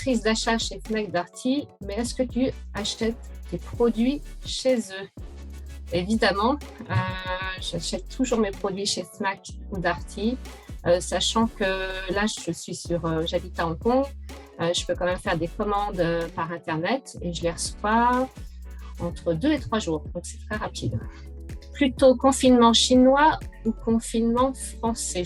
directrice d'achat chez Fnac Darty, mais est-ce que tu achètes tes produits chez eux? Évidemment, j'achète toujours mes produits chez Fnac ou Darty, sachant que là, j'habite à Hong Kong, je peux quand même faire des commandes par Internet et je les reçois entre 2 et 3 jours, donc c'est très rapide. Plutôt confinement chinois ou confinement français?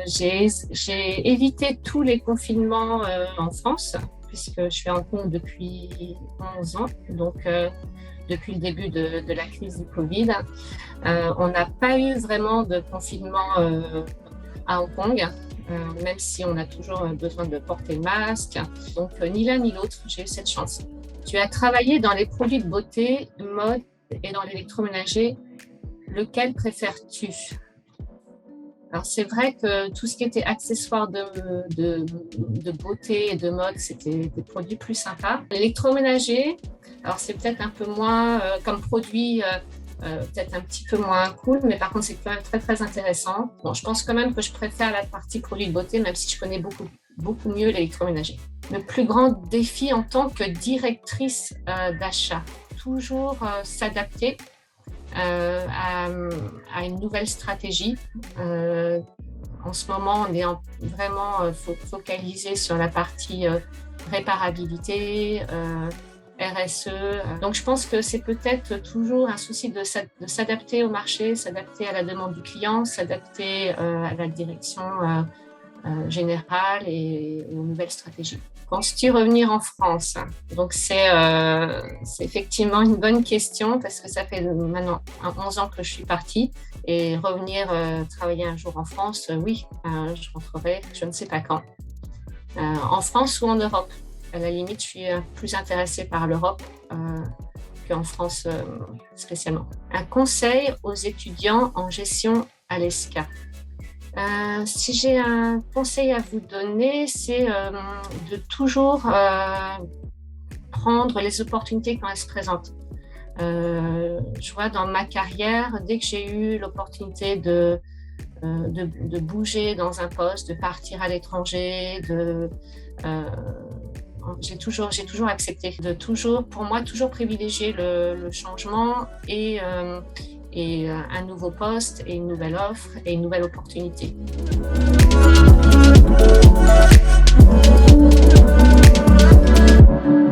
J'ai évité tous les confinements en France, puisque je suis à Hong Kong depuis 11 ans, donc depuis le début de la crise du Covid. On n'a pas eu vraiment de confinement à Hong Kong, même si on a toujours besoin de porter le masque. Donc, ni l'un ni l'autre, j'ai eu cette chance. Tu as travaillé dans les produits de beauté, mode et dans l'électroménager. Lequel préfères-tu? Alors, c'est vrai que tout ce qui était accessoires de beauté et de mode, c'était des produits plus sympas. L'électroménager, alors c'est peut-être un peu moins comme produit, peut-être un petit peu moins cool, mais par contre, c'est quand même très, très intéressant. Bon, je pense quand même que je préfère la partie produits de beauté, même si je connais beaucoup mieux l'électroménager. Le plus grand défi en tant que directrice d'achat, toujours s'adapter à une nouvelle stratégie. En ce moment, on est vraiment focalisé sur la partie réparabilité, RSE. Donc, je pense que c'est peut-être toujours un souci de s'adapter au marché, s'adapter à la demande du client, s'adapter à la direction générale et aux nouvelles stratégies. Penses-tu revenir en France? Donc, c'est effectivement une bonne question parce que ça fait maintenant 11 ans que je suis partie et revenir travailler un jour en France, oui, je rentrerai, je ne sais pas quand. En France ou en Europe? À la limite, je suis plus intéressée par l'Europe qu'en France spécialement. Un conseil aux étudiants en gestion à l'ESCA. Si j'ai un conseil à vous donner, c'est de toujours prendre les opportunités quand elles se présentent. Je vois dans ma carrière, dès que j'ai eu l'opportunité de bouger dans un poste, de partir à l'étranger, j'ai toujours accepté de pour moi, toujours privilégier le changement et un nouveau poste et une nouvelle offre et une nouvelle opportunité.